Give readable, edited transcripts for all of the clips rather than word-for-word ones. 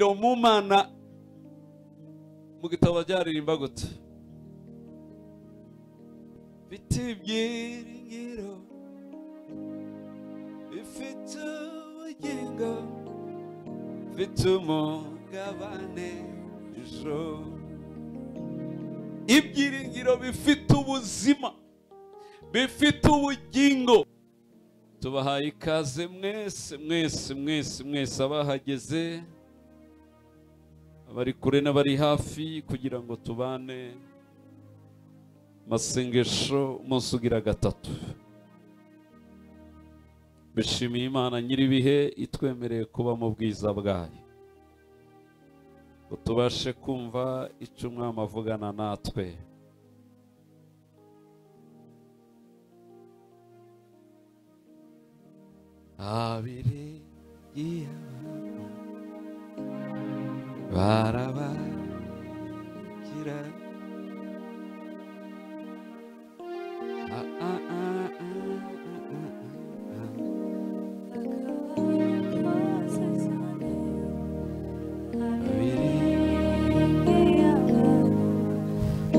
mu mana mu gitabo cyaririmba gute biti ibyiringiro bifite ubugingo bifite umugabane ejo ibyiringiro bifite ubuzima bifite ubugingo tubahaye ikaze mwese abahageze abari kure n'abari hafi kugira ngo tubane masengesho umunsi ugira gatatu. Bishimiye Imana nyiribihe itwemereye kuba mu bwiza bwayo ngo tubashe kumva icyo Umwami avugana natwe. Abiri barabakira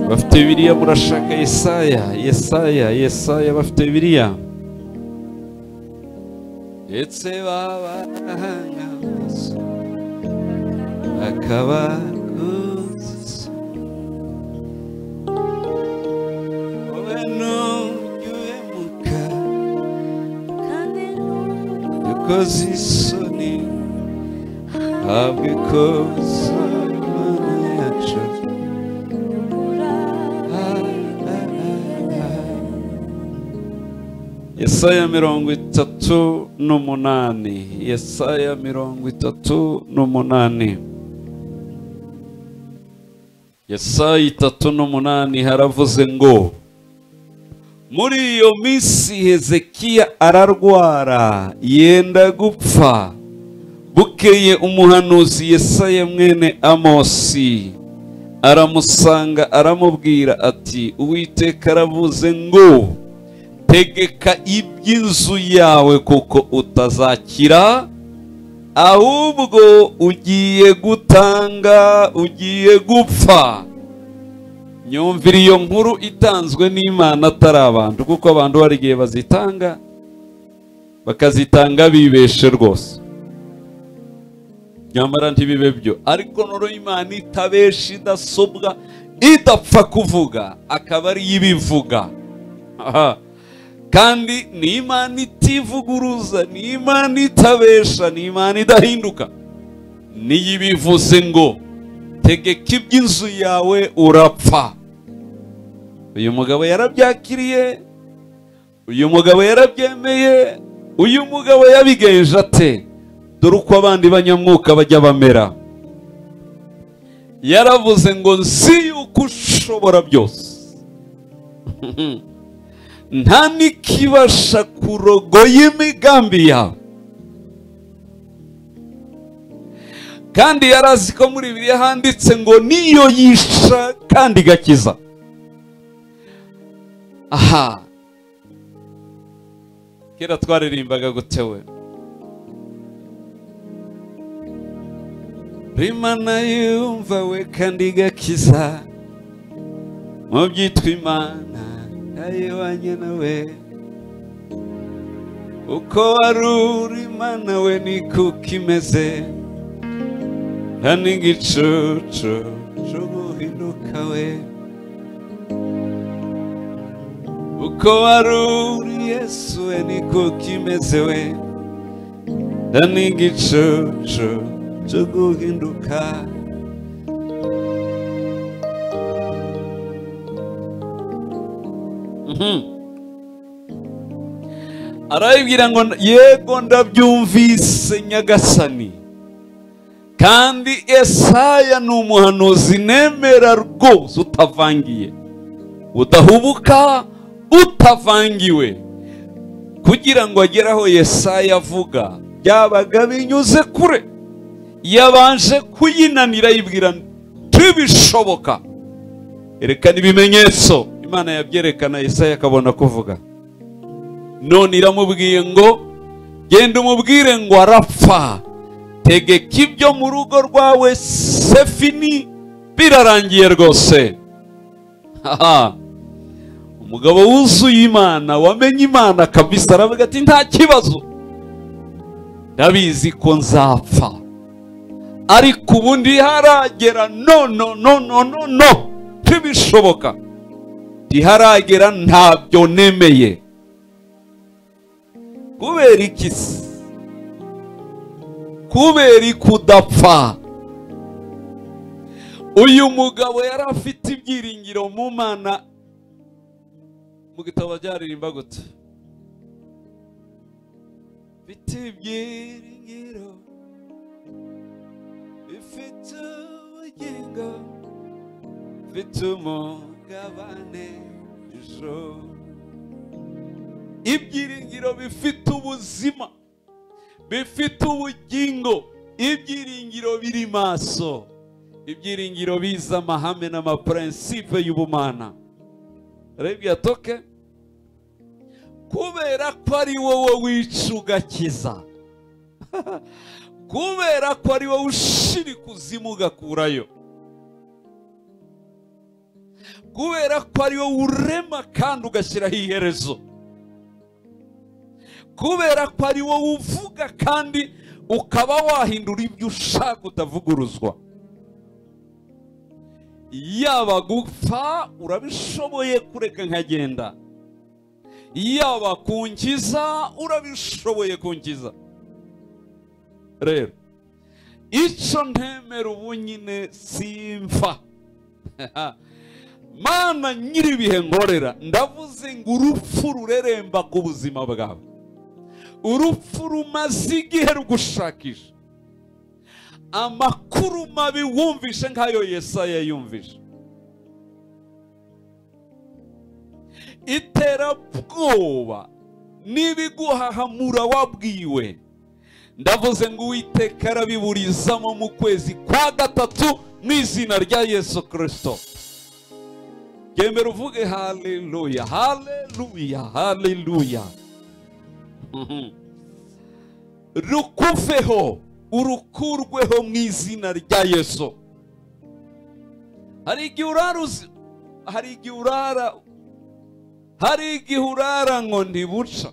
bafite Bibiliya murashaka Yesaya bafite Bibiliya ndetse babahanga amaso akabakuza wowe ntugemuka dukoze isoni habwa ikosa Imana yacu Yesaya 38 Yesaya 38 Yesaya 38 haravuze ngo muri iyo minsi Hezekiya ararwara yenda gupfa bukeye umuhanuzi Yesaya mwene Amosi aramusanga aramubwira ati Uwiteka aravuze ngo tegeka iby'inzu yawe kuko utazakira ahubwo ugiye gupfa. Nyumvira iyo nkuru itanzwe n'Imana atari abantu, kuko abantu hari igihe bazitanga bakazitanga bibeshe rwose, nyamara ntibibe byo. Ariko noro Imana itabesha, idasobwa, idapfa kuvuga, akaba ari ibivuga. Kandi ni Imana itivuguruza, ni Imana itabesha, ni Imana idahinduka. Niyo ibivuze ngo tegeka iby'inzu yawe urapfa. Uyu mugabo yarabyakiriye, uyu mugabo yarabyemeye, uyu mugabo yabigenje ate? Dore uko abandi banyamwuka bajya bamera. Yaravuze ngo nzi yuko ushobora byose, nta nikibasha kurogoya imigambi yawe. Kandi yarazi ko muri Bibiliya handitse ngo niyo yisha kandi igakiza. Aha, kera twaririmbaga gutewe Imana yumva we kandi igakiza, mu byitwa Imana ayibanye nawe. Uko waruri Imana we niko kimeze, nta n'igicucu cyo guhinduka we. Uko waruri Yesu we niko kimeze we, nta n'igicucu cyo guhinduka. Arabibwira ngo yego ndabyumvise Nyagasani, kandi Yesaya ni umuhanuzi nemera rwose, utavangiye, udahubuka, utavangiwe. Kugira ngo agere aho Yesaya avuga byabaga binyuze kure, yabanje kuyinanira yibwira ntibishoboka, erekana ibimenyetso. Imana yabyerekana, Yesaya akabona kuvuga. None iramubwiye ngo genda umubwire ngo arapfa, tegeka ibyo mu rugo rwawe, sefini, birarangiye rwose. Umugabo wuzuye Imana, wamenye Imana kabisa, aravuga ati nta kibazo, ndabizi ko nzapfa, ariko ubu ntiharagera, no, ntibishoboka, ntiharagera, ntabyo nemeye. Kubera iki se? Kubera kudapfa. Uyu mugabo yari afite ibyiringiro mu Mana. Mu gitabo byaririmba gute? Bifite ibyiringiro, bifite ubugingo, bifite umugabane ejo. Ibyiringiro bifite ubuzima, bifite ubugingo, ibyiringiro biri maso, ibyiringiro biza amahame n'amaprincipe y'ubumana. Rebya toke, kubera ko ari wowe wica ugakiza, kubera ko ari wowe ushira ikuzimu ugakurayo, kubera ko ari wowe urema kandi ugashyiraho iherezo, kubera ko ari wowe uvuga kandi ukaba wahindura ibyo ushaka utavuguruzwa. Yaba gupfa urabishoboye kureka nkagenda, yaba kunkiza urabishoboye kunkiza. Rero icyo ntemera ubu nyine simfa. Mana nyiribihe ngorera, ndavuze ngo urupfu rureremba ku buzima bwawe, urupfu rumaze igihe rugushakisha, amakuru mabi wumvishe nk'ayo Yesaya yumvishe, iterabwoba n'ibiguhahamura wabwiwe, ndavuze ngo Uwiteka arabiburizamo mu kwezi kwa gatatu mu izina rya Yesu Kristo. Gemera uvuge haleluya, haleluya, haleluya. Rukuveho, urukurweho mu izina rya Yesu. Hari igihe urara ngo ntibuca,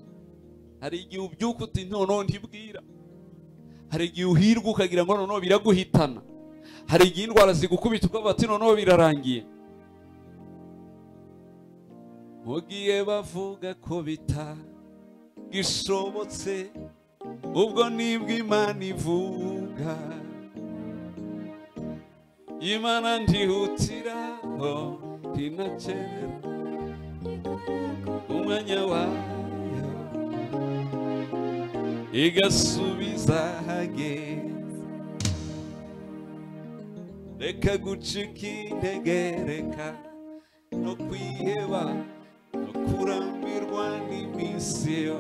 hari igihe ubyuka uti noneho ntibwira, hari igihe uhirwa ukagira ngo noneho biraguhitana, hari igihe indwara zigukubita ukavuga ati noneho birarangiye. Mugiye bavuga ko bitagishobotse, ubwo nibwo Imana ivuga. Imana ndihutiraho, ntinacererwa umwanya wayo, igasubiza hageze. Reka gucika intege, reka no kwiheba, no kurambirwa n'iminsi yo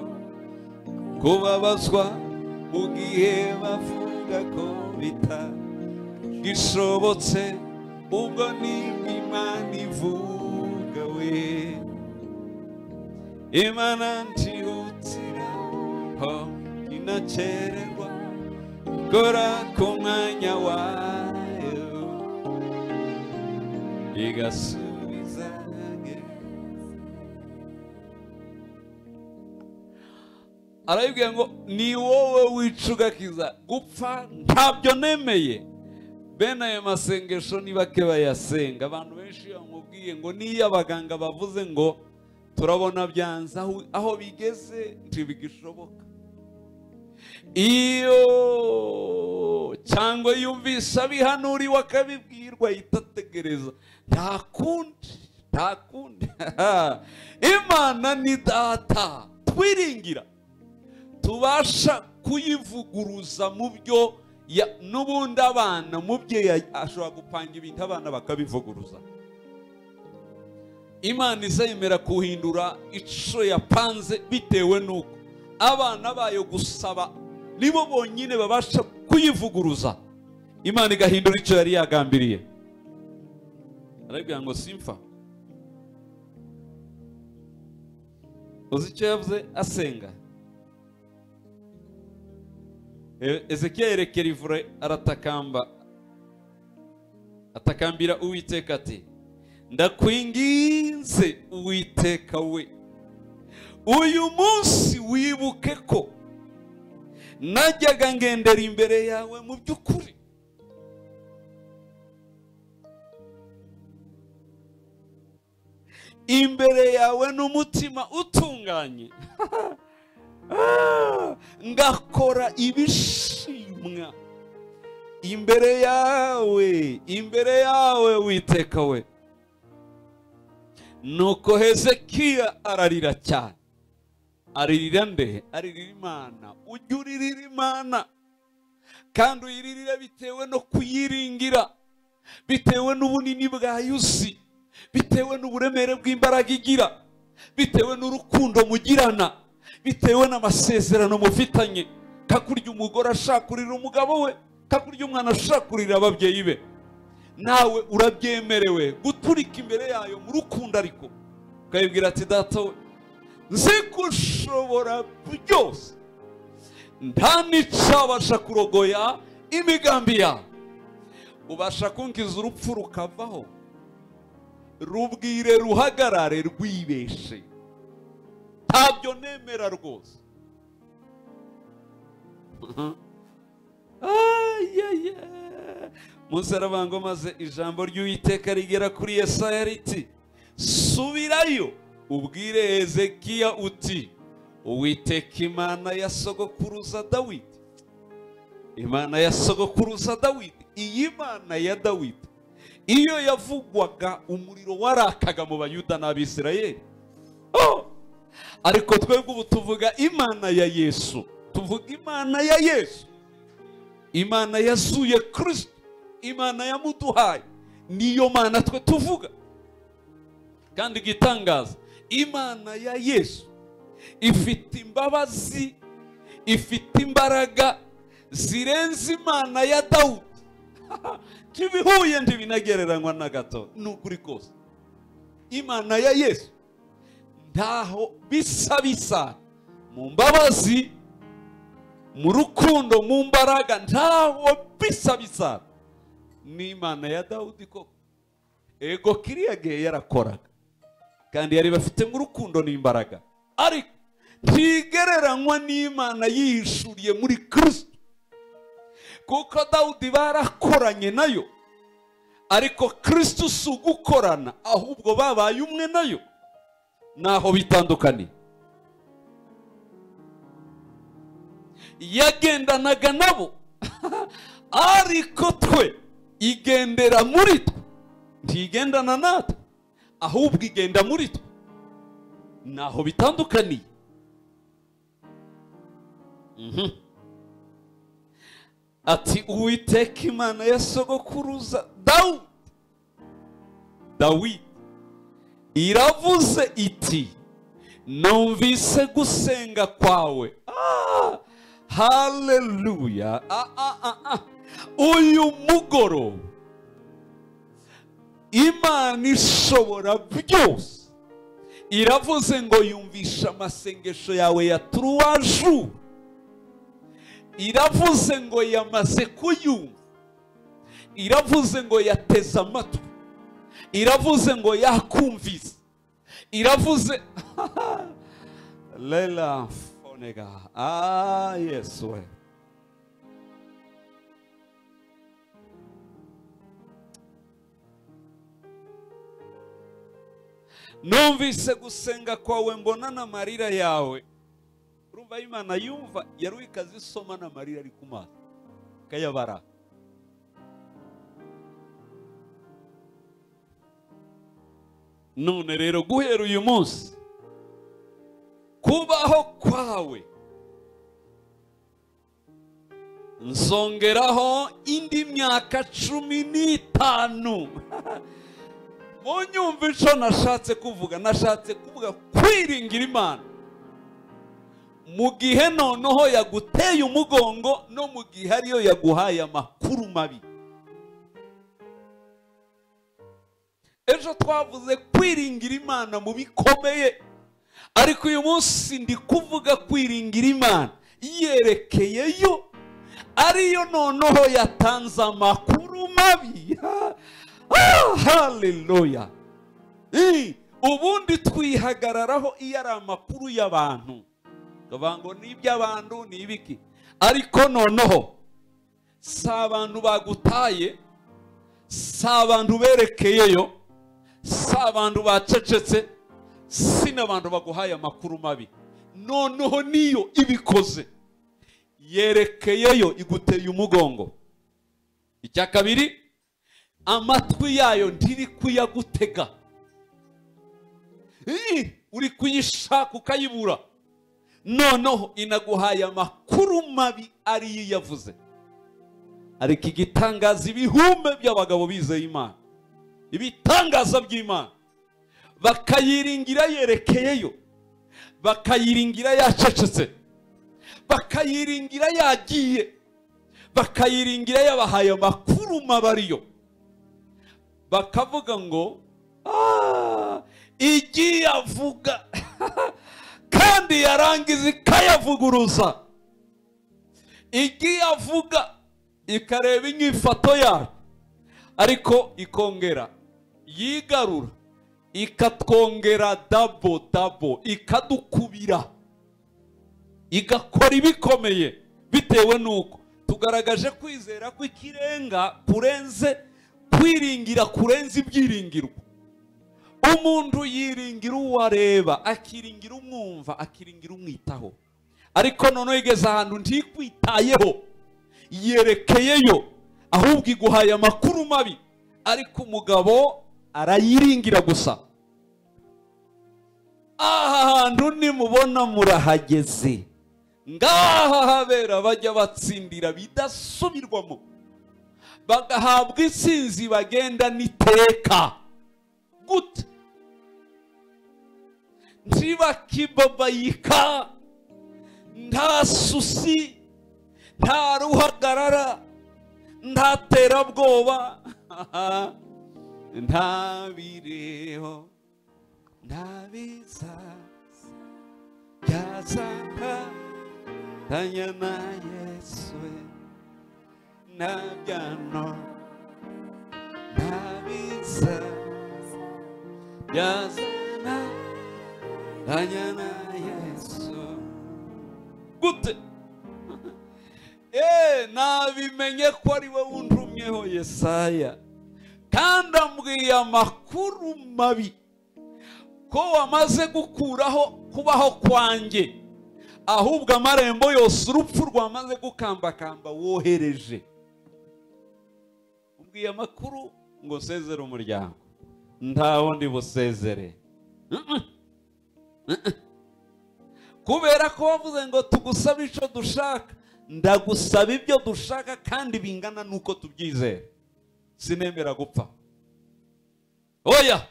kubabazwa, mu gihe bavuga ko bitagishobotse, ubwo nibwo Imana ivuga. We Imana ntihutiraho, ntinacererwa, ikora ku mwanya wayo, igasubiza hageze. Arabibwira ngo ni wowe wica ugakiza, gupfa ntabyo nemeye. Bene ayo masengesho ni bake bayasenga. Abantu benshi bamubwiye ngo niyo abaganga bavuze ngo turabona byanze, aho bigeze ntibigishoboka. Iyo cyangwa yumvisha bihanuriwe akabibwirwa, yitategereza, nta kundi. Imana ni data twiringira, tubasha kuyivuguruza mu byo n'ubundi abana, umubyeyi ashobora gupanga ibintu abana bakabivuguruza. Imana izayemera kuhindura ico yapanze bitewe nuko abana bayo gusaba nibo bonyine babasha kuyivuguruza. Imana igahindura ico yari yagambiriye. Arabwira ngo simfa. Uzi icyo yavuze asenga? Ezekiya yerekera ivure atakambira Uwiteka ati, ndakwinginze Uwiteka we, uyu munsi wibuke ko najyaga ngendera imbere yawe mu by'ukuri, imbere yawe n'umutima utunganye, ngakora ibishimwa imbere yawe Uwiteka we. Nuko Hezekiya ararira cyane. Aririra nde? Aririra Imana. Ujye uririra Imana, kandi uyiririra bitewe no kuyiringira, bitewe n'ubunini bwayuzi, bitewe n'uburemere bw'imbaraga igira, bitewe n'urukundo mugirana, bitewe n'amasezerano mufitanye. Kakurya umugore ashakurira umugabo we, kakurya umwana ashakurira ababyeyi be, nawe urabyemerewe guturika imbere yayo mu rukundo, ariko ukayibwira ati, data we, nzi ko ushobora byose, nta n'icyabasha kurogoya imigambi yawe. Ubasha kunkiza urupfu rukavaho, rubwire ruhagarare rwibeshe, ntabyo nemera rwose. Musa aravuga maze ijambo ry'Uwiteka rigera kuri Yesaya riti, subirayo ubwire Hezekiya uti, Uwiteka Imana ya sogokuruza Dawidi, Imana ya sogokuruza Dawidi, iyi Mana ya Dawidi, iyo yavugwaga umuriro warakaga mu Bayuda n'Abisirayeli. Ariko twebwe ubu tuvuga Imana ya Yesu, tuvuga Imana ya Yesu, Imana yazuye Kristo, Imana yamuduhaye, niyo Mana twe tuvuga. Kandi igitangaza, Imana ya Yesu ifite imbabazi, ifite imbaraga zirenze Imana ya Dawudi. Tibihuye ntibinagereranywa na gato, n'ukuri kose. Imana ya Yesu ntaho bisa mu mbabazi, mu rukundo, mu mbaraga, ntaho bisa ni Imana ya Dawudi koko. Ego kiriya gihe yarakoraga, kandi yari bafite mu rukundo n'imbaraga, ariko ntigereranywa n'Imana yihishuriye muri Kristo. Kuko Dawudi barakoranye nayo, ariko Kristo si ugukorana, ahubwo babaye umwe nayo, naho bitandukaniye. Yagendanaga nabo, ariko twe igendera muri twe, ntigendana natwe, ahubwo igenda muri twe, naho bitandukaniye. Ati, Uwiteka Imana ya sogokuruza Dawidi iravuze iti, numvise gusenga kwawe. Haleluya. Uyu mugoroba Imana ishobora byose iravuze ngo yumvisha amasengesho yawe ya turuwaju. Iravuze ngo yamaze kuyumva, iravuze ngo yateze amatwi, iravuze ngo yakumvise, iravuze lela fonega. Yesu we. Numvise gusenga kwawe, mbona n'amarira yawe. Urumva Imana yumva, yari ikazisoma n'amarira ari ku maso kayabara. None rero guhera uyu munsi, kubaho kwawe nzongeraho indi myaka 15. Munyumva ico nashatse kuvuga, nashatse kuvuga kwiringira Imana mu gihe noneho yaguteye umugongo, no mu gihe ariyo yaguhaye amakuru mabi. Ejo twavuze kwiringira Imana mu bikomeye, ariko uyu munsi ndi kuvuga kwiringira Imana yerekeyeyo ariyo noneho yatanze amakuru mabi. Haleluya. Ubundi twihagararaho iyo ari amakuru y'abantu, tukavuga ngo ni iby'abantu, ni ibiki. Ariko noneho si abantu bagutaye, si abantu berekeyeyo, si abantu bacecetse, si n'abantu baguhaye amakuru mabi. Noneho niyo ibikoze, yerekeyeyo, iguteye umugongo. Icya kabiri, amatwi yayo ntiri kuyagutega, uri kuyishaka ukayibura. Noneho inaguhaye amakuru mabi ariyo yavuze. Ariko igitangaza ibihumbe by'abagabo bizeye Imana, ibitangaza by'Imana, bakayiringira yerekeyeyo, bakayiringira yacecetse, bakayiringira yagiye, bakayiringira yabahaye amakuru mabi ariyo. Bakavuga ngo igiye avuga kandi yarangiza ikayavuguruza, igiye avuga ikareba inyifato yayo, ariko ikongera yigarura, ikatwongera dabo, ikadukubira, igakora ibikomeye. Bitewe nuko tugaragaje kwizera kw'ikirenga kurenze kwiringira, kurenza ibyiringirwa. Umuntu yiringira uwo areba, akiringira umwumva, akiringira umwitaho. Ariko noneho igeze ahantu ntikwitayeho, yerekeyeyo, ahubwo iguhaye amakuru mabi, ariko umugabo arayiringira gusa. Aha hantu nimubona murahageze, ngaha habera bajya batsindira bidasubirwamo, bagahabwa intsinzi bagenda n'iteka. Gute? Ntibakibabayika, nta susi, nta ruhagarara, nta terabwoba, nta bireho, nta bizaza byazakatanya na Yesu, nta byano, nta bizaza byazakatanya na Yesu. Gute? Nabimenye ko ari we wuntumyeho Yesaya, kandi ambwiye amakuru mabi, ko wamaze gukuraho kubaho kwanjye, ahubwo amarembo yose urupfu rwamaze gukambakamba wohereje. Umbwiye amakuru ngo sezere umuryango, ntaho ndi busezere. Kubera ko wavuze ngo tugusabe icyo dushaka, ndagusaba ibyo dushaka kandi bingana nuko tubyizera. Sinemera gupfa. Oya,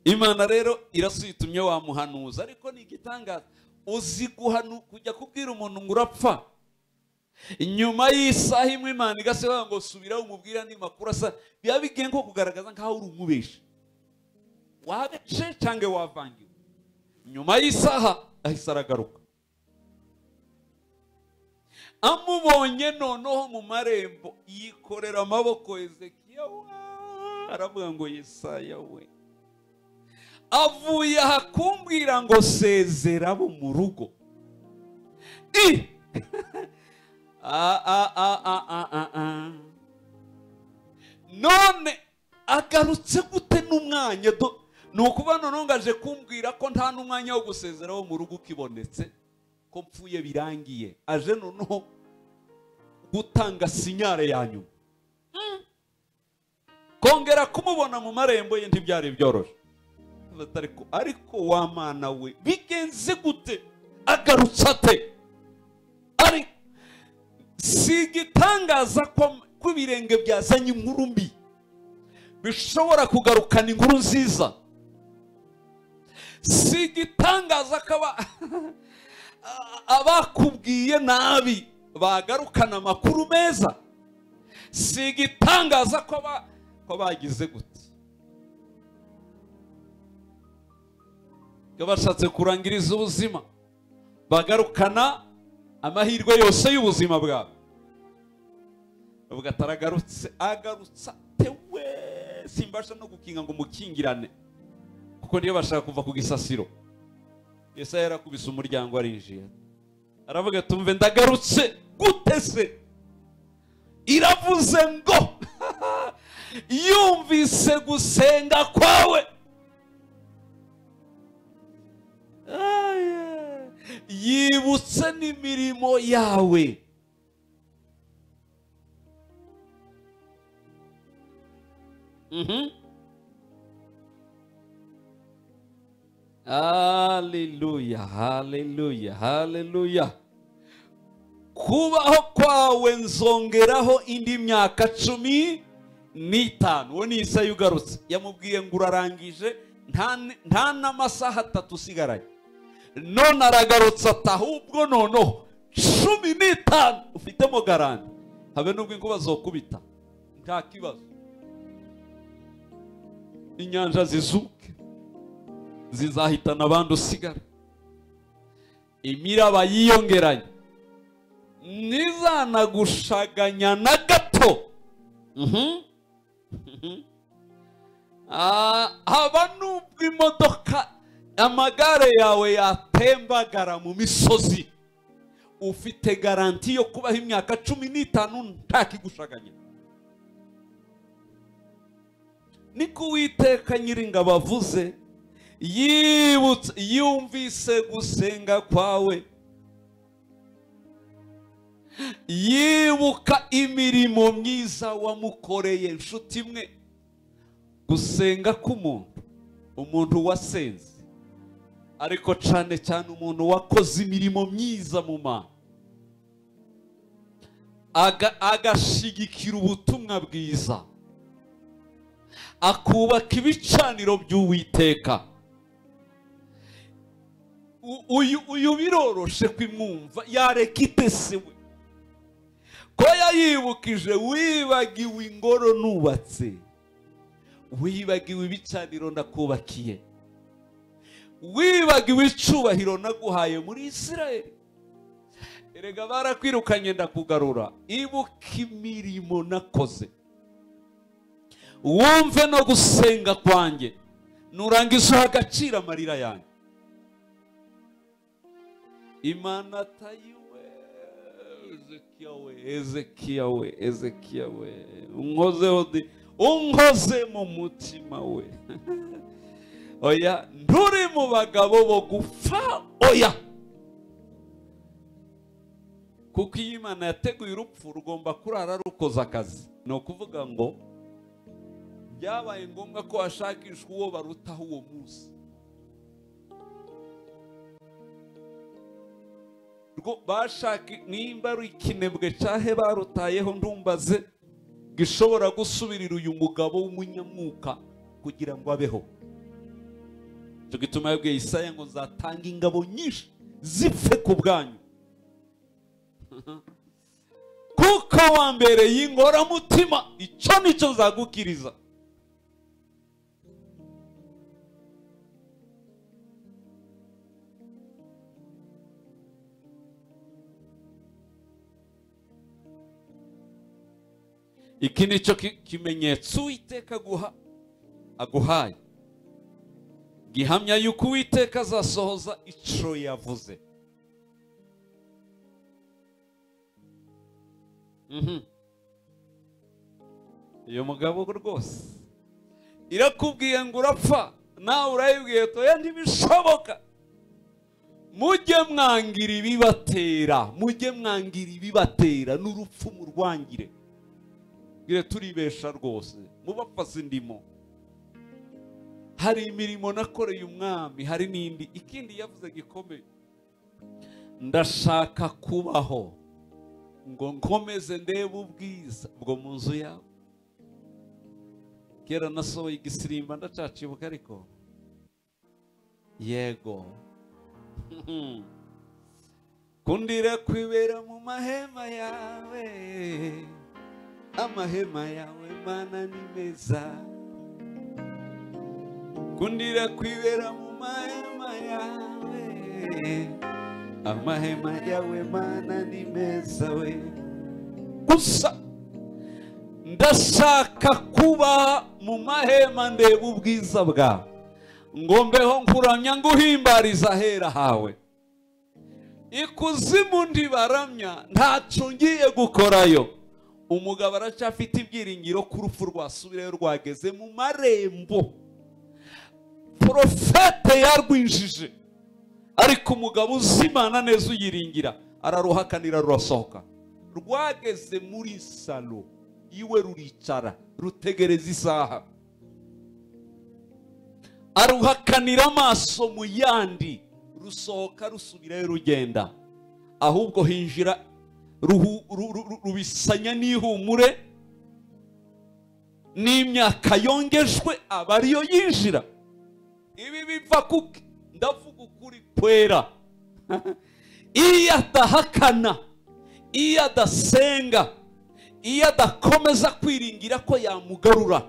Imana rero irasuyitumye wa muhanuza, ariko ni igitangaza. Uzi kujya kubwira umuntu ngo urapfa, inyuma y'isaha imwe Imana igasaba ngo subiraho umubwira andi makuru asa, biba bigiye nko kugaragaza nkaho uri umubeshi, wabece cyangwa wavangiwe. Nyuma y'isaha ahise aragaruka. Amubonye noneho mu marembo, yikorera amaboko Ezekiya, aravuga ngo Yesaya we, avuye aha kumbwira ngo sezera abo mu rugo. None agarutse gute n'umwanya? Nukuba noneho ngaje kumbwira ko nta n'umwanya wo gusezera abo mu rugo ukibonetse, ko mpfuye birangiye. Aje noneho gutanga sinyare ya nyuma. Kongera kumubona mu marembo ye ntibyari byoroshye. Ariko wa Mana we, bigenze gute? Agarutse ate? Ariko si igitangaza ko ibirenge byazanye inkuru mbi bishobora kugarukana inkuru nziza. Si igitangaza ko abakubwiye nabi bagarukana amakuru meza. Si igitangaza ko bagize gute, ko bashatse kurangiriza ubuzima bagarukana amahirwe yose y'ubuzima bwawe. avuga ataragarutse, agarutse tewe simbasha no gukinga ngo mukingirane kuko niyo bashaka kuva ku gisasiro. Yesaya yarakubise umuryango arinjiye, aravuga tumve ndagarutse gute se? Iravuze ngo yumvise gusenga kwawe, yibutse n'imirimo yawe. Haleluya, haleluya, haleluya. Kubaho kwawe nzongeraho indi myaka 15. Uwo ni Isaya ugarutse, yamubwiye ngo urarangije, nta n'amasaha 3 usigaranye. None aragarutse ati ahubwo noneho 15 ufitemo garanti, habe nubwo inkuba zokubita nta kibazo, inyanja zizuke zizahitana abandi usigara, imiraba yiyongeranye ntizanagushaganya na gato. Haba nubwo imodoka amagare yawe yatembagara mu misozi, ufite garanti yo kubaho imyaka 15 nta kigushaganya. Niko Uwiteka Nyiringabo avuze, yumvise gusenga kwawe, yibuka imirimo myiza wamukoreye. Nshuti imwe, gusenga k'umuntu wasenze, ariko cyane cyane umuntu wakoze imirimo myiza mu Mana, agashigikira ubutumwa bwiza, akubaka ibicaniro by'Uwiteka, uyu biroroshe kwimwumva. Yareka itese we ko yayibukije, wibagiwe ingoro nubatse, wibagiwe ibicaniro nakubakiye, wibagiwe icubahiro naguhaye muri Isirayeli. Erega barakwirukanye ndakugarura, ibuka imirimo nakoze, wumve no gusenga kwanjye, nurangiza agaciro amarira yanjye. Imana tayiwe, Ezekiya we, unkoze mu mutima we. Oya, nturi mu bagabo bo gupfa, oya, kuko iyo Imana yateguye urupfu rugomba kurara rukoze akazi. Ni ukuvuga ngo byabaye ngombwa ko hashakishwa uwo barutaho uwo munsi. Bashaka nimba ari ikinebwe cyahe barutayeho, ndumbaze gishobora gusubirira uyu mugabo w'umunyamwuka kugira ngo abeho. Cyo gituma yabwiye Isaya ngo nzatanga ingabo nyinshi zipfe ku bwanyu, kuko wambereye ingoramutima, icyo nicyo nzagukiriza. Iki nicyo kimenyetso Uwiteka aguhaye, gihamya yuko Uwiteka azasohoza ico yavuze. Iyo mugabo rwose irakubwiye ngo urapfa, nawe urayibwiye toya ntibishoboka. Mujye mwangira ibibatera, n'urupfu murwangire. Gire turibesha rwose, mubapfaze indimo. Hari imirimo nakoreye umwami, hari n'indi. Ikindi yavuze gikomeye, ndashaka kubaho ngo nkomeze ndebe ubwiza bwo mu nzu yawe. Kera nasohoye igisirimba ndacacibuka, ariko yego kundira kwibera mu mahema yawe, amahema yawe Mana ni meza. Kundira kwibera mu mahema yawe, amahema yawe Mana ni meza we. Gusa ndashaka kuba mu mahema ndeba ubwiza bwawe, ngo mbeho nkuramya nguhimbariza ahera hawe. Ikuzimu ndibaramya ntaco ngiye gukorayo. Umugabo aracyafite ibyiringiro ko urupfu rwasubirayo rwageze mu marembo. Profete yarwinjije, ariko umugabo uzimana neza uyiringira araruhakanira rurasohoka. Rwageze muri salo iwe ruricara rutegereza isaha. Aruhakanira amaso mu yandi, rusohoka rusubirayo rugenda. Ahubwo hinjira rubisanya n'ihumure n'imyaka yongejwe aba ariyo yinjira. Ibi biva kuki? Ndavuga ukuri kwera. Iyo adahakana, iyo adasenga, iyo adakomeza kwiringira ko yamugarura,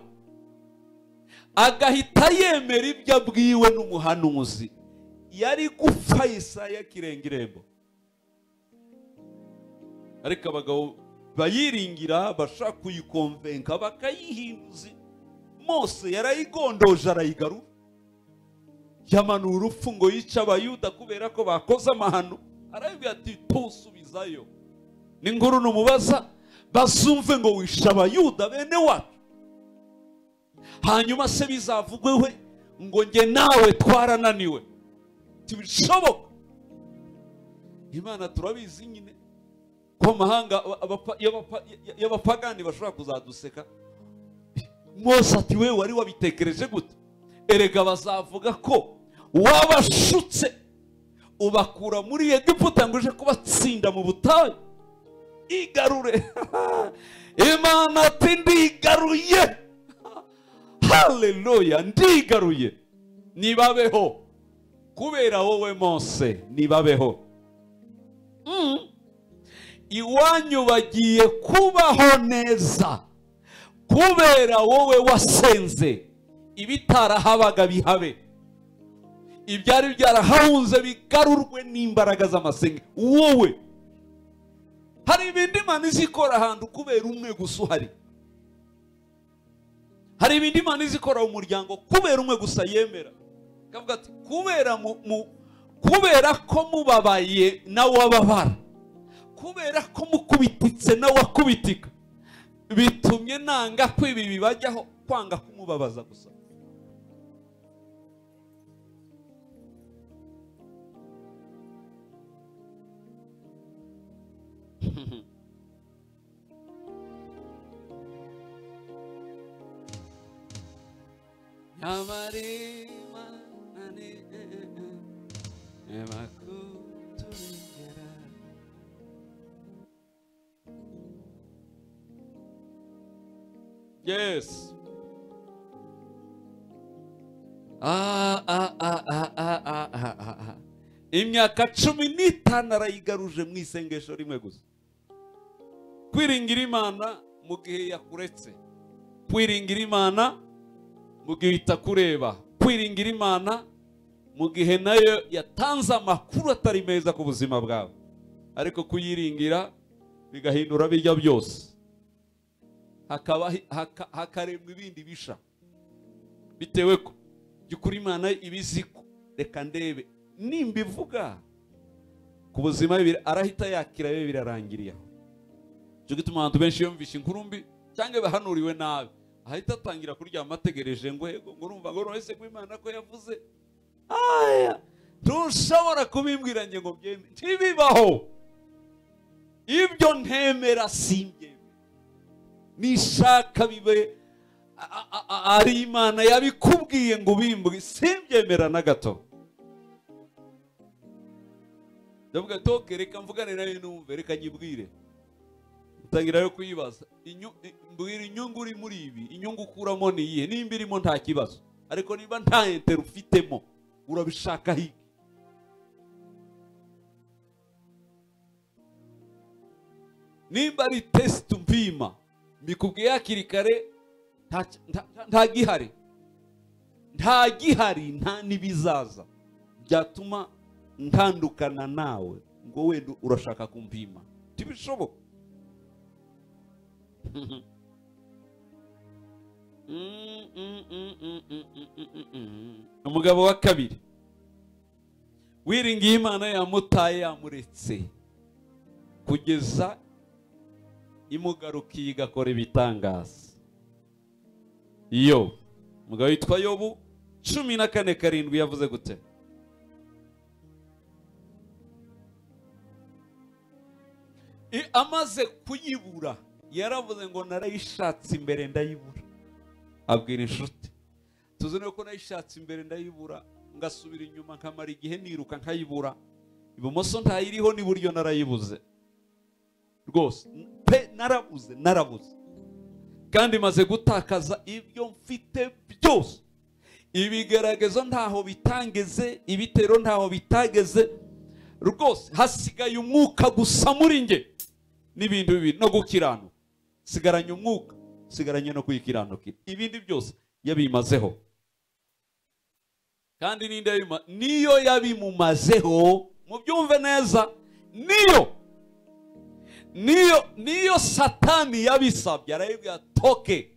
agahita yemera ibyo abwiwe n'umuhanuzi, yari gupfa Yesaya kirenga irembo. Ariko abagabo bayiringira bashaka kuyikonvenka bakayihinduza. Mose yarayigondoje arayigarura, yamanura urupfu ngo yica abayuda kubera ko bakoze amahano. Arabwira ati tusubizayo n'inkuru numubaza bazumve ngo wisha abayuda bene wacu, hanyuma se bizavugwewe ngo nge nawe twarananiwe. Tibishoboka. Imana turabizi nyine ko mahanga y'abapagani bashobora kuzaduseka. Mose ati we wari wabitekereje gute? Erega bazavuga ko wabashutse ubakura muri Egiputa ngo uje kubatsinda mu butayu. Igarure. Imana ati ndigaruye. Haleluya, ndigaruye. Nibabeho kubera wowe Mose, nibabeho. Iwanyu bagiye kubaho neza kubera wowe wasenze. Ibitarahabaga bihabe, ibyari byarahunze bigarurwe n'imbaraga z'amasenga. Wowe hari ibindi Imana izikora ahantu kubera umwe gusa uhari. Hari ibindi Imana izikora mu muryango kubera umwe gusa yemera. Kavuga ati kubera ko mubabaye nawe wababara, kubera ko mukubititse nawe wakubitika, bitumye nanga ko ibi bibajyaho kwanga kumubabaza gusa. Yes. Imyaka 15 arayigaruje mu isengesho rimwe gusa. Kwiringira Imana mu gihe yakuretse, kwiringira Imana mu gihe itakureba, kwiringira Imana mu gihe nayo yatanze amakuru atari meza ku buzima bwawe, ariko kuyiringira bigahindura bijya byose. Hakaremwa ibindi bisha bitewe ko by'ukuri Imana ibiziko. Reka ndebe nimbivuga ku buzima bibiri arahita yakira bibe birarangiriye. Cyo gituma abantu benshi yumvisha inkuru mbi cyangwa bahanuriwe nabi, ahita atangira kuryama ategereje ngo urumva ngo ese ko Imana ko yavuze. Aya ntushobora kubimbwira nge ngo byeme, ntibibaho. Ibyo ntemera simbyeme. Nishaka bibe ari Imana yabikubwiye ngo bimbwe, simbyemera na gato. Ndavuga toke reka mvugane nawe numve, reka nyibwire. Utangira yo kuyibaza mbwira inyungu uri muri ibi, inyungu ukuramo ni iyihe? Nimba irimo nta kibazo, ariko niba nta enter ufitemo urabishaka hiki? Nimba ari test mpima mbikubwiye hakiri kare, nta gihari, nta nibizaza byatuma ntandukana nawe ngo wenda urashaka kumpima. Tibishoboka. umugabo wa kabiri wiringiye Imana yamutaye yamuretse kugeza imugarukiye igakora ibitangaza. Yobu, umugabo witwa Yobu 14:7 yavuze gute? Amaze kuyibura yaravuze ngo narayishatse imbere ndayibura. Abwira inshuti, tuzi ko nayishatse imbere ndayibura, ngasubira inyuma nkamara igihe niruka nkayibura, ibumoso ntayiriho n'iburyo narayibuze rwose pe, narabuze kandi maze gutakaza ibyo mfite byose. Ibigaragazo ntaho bitangeze, ibitero ntaho bitageze rwose, hasigaye umwuka gusa muri nge n'ibintu bibiri no gukiranuka. Sigaranye umwuka, sigaranye no kwikiranukira, ibindi byose yabimazeho. Kandi niyo yabimumazeho, mubyumve neza, niyo Satani yabisabye, arayibwira toke.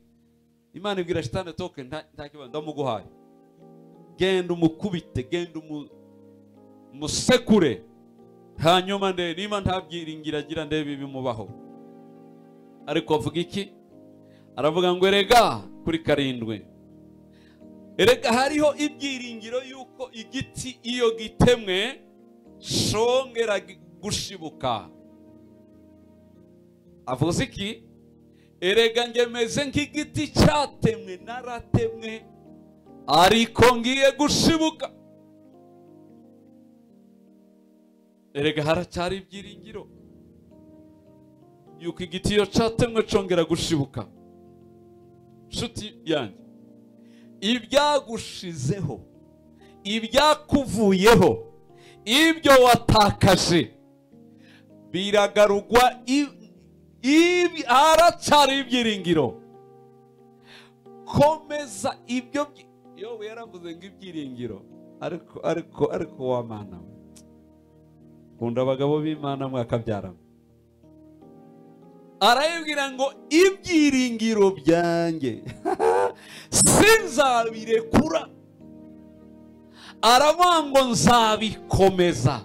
Imana ibwira Satani toke, nta kibazo ndamuguhaye, genda umukubite, genda umusekure, hanyuma niba nta byiringira agira ndebe bimubaho. Ariko avuga iki? Aravuga ngo erega kuri 7, erega hariho ibyiringiro yuko igiti iyo gitemwe shongera gushibuka. Avuze iki? Erega ngemeze nk'igiti cyatemwe, naratemwe ariko ngiye gushibuka. Erega haracyari ibyiringiro yuko igiti iyo cyatemwe congera gushibuka. Nshuti yanjye, ibyagushizeho, ibyakuvuyeho, ibyo watakaje biragarugwa, haracyari ibyiringiro. Komeza ibyo. Yobu yaravuze ngo ibyiringiro, ariko wa Mana, kunda abagabo b'Imana mwakabyara. Arayibwira ngo ibyiringiro byanjye sinzabirekura. Aravuga ngo nzabikomeza,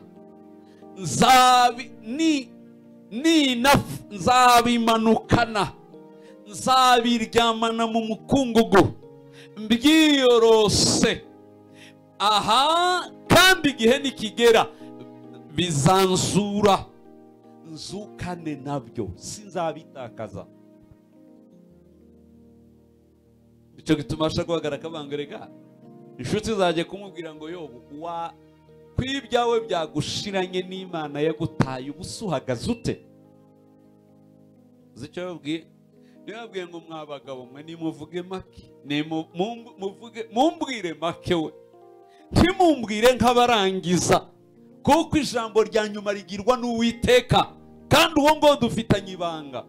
nzabimanukana, nzabiryamana mu mukungugu mbyiyorose. Aha, kandi igihe nikigera bizanzura, nzukane nabyo, sinzabitakaza. Icyo gituma ashaka guhagarara abangerega inshuti zaje kumubwira ngo Yobu, kwibyawe byagushiranye n'Imana yagutaye, ubusuhagaze ute? Zicyo yabwiye, yabwiye ngo mwabagabo mwe nimuvuge make, mumbwire make we, ntimumbwire nk'abarangiza, kuko ijambo rya nyuma rigirwa n'Uwiteka, kandi uwo ngo dufitanye ibanga.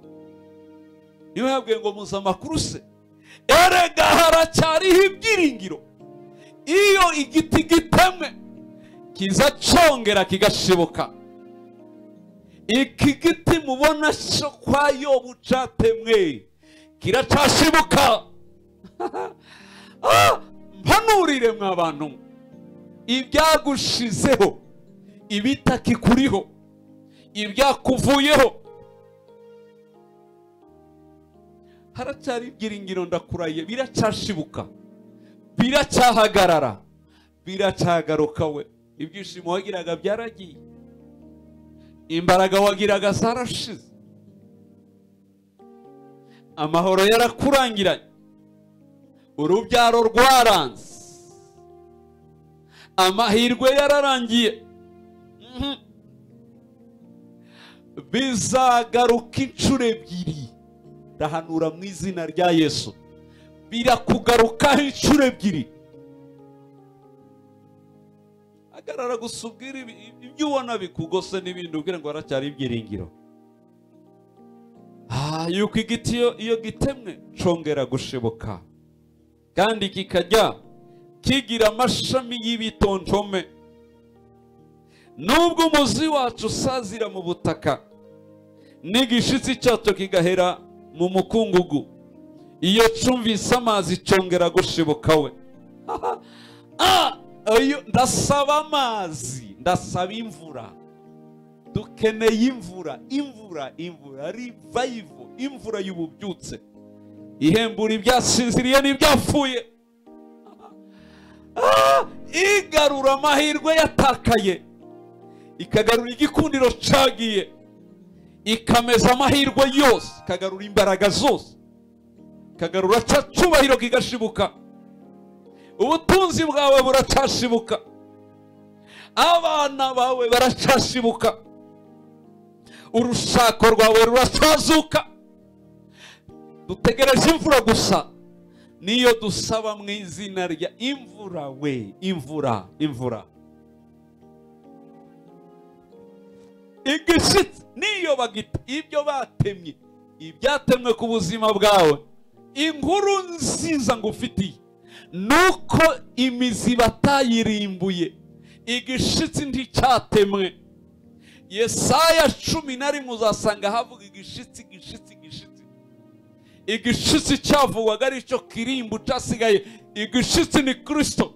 Niyo yabwiye ngo muza amakuru se, erega haracyariho ibyiringiro. Iyo igiti gitemwe kiza congera kigashibuka. Iki giti mubona cyo kwa Yobu cyatemwe kiracashibuka. Mpanurire mw'abantu, ibyagushizeho, ibitakikuriho, ibyakuvuyeho, haracyari ibyiringiro. Ndakuraye, biracashibuka, biracyahagarara, biracyagaruka. We ibyishimo wagiraga byaragiye, imbaraga wagiraga zarashize, amahoro yarakurangiranye, urubyaro rwaranze, amahirwe yararangiye. Bizagaruka inshuro ebyiri. Ndahanura mu izina rya Yesu, birakugarukaho inshuro ebyiri. Agarara gusubwira ibyo ubona bikugose n'ibindi, ubwira ngo haracyari ibyiringiro. Yuko igiti iyo gitemwe congera gushibuka, kandi kikajya kigira amashami y'ibitontome. Nubwo umuzi wacu usazira mu butaka, n'igishitsi cyacyo kigahera mu mukungugu, iyo cyumvise amazi cyongera gushibuka we. Ndasaba amazi, ndasaba imvura. Dukeneye imvura, revival, imvura y'ububyutse ihembura ibyasinziriye n'ibyapfuye, igarura amahirwe yatakaye, ikagarura igikundiro cagiye, ikameza amahirwe yose, ikagarura imbaraga zose, ikagarura ca cyubahiro kigashibuka. Ubutunzi bwawe buracashibuka, abana bawe baracashibuka, urushako rwawe ruracazuka. Dutegereje imvura gusa, niyo dusaba mu izina rya imvura we, imvura. Igishitsi niyo bagita ibyo batemye, ibyatemwe ku buzima bwawe. Inkuru nziza ngufitiye nuko imizi batayirimbuye, igishitsi nticyatemwe. Yesaya 11 uzasanga havuga igishitsi. Igishitsi cyavugwaga ari cyo kirimbu cyasigaye. Igishitsi ni Kristo.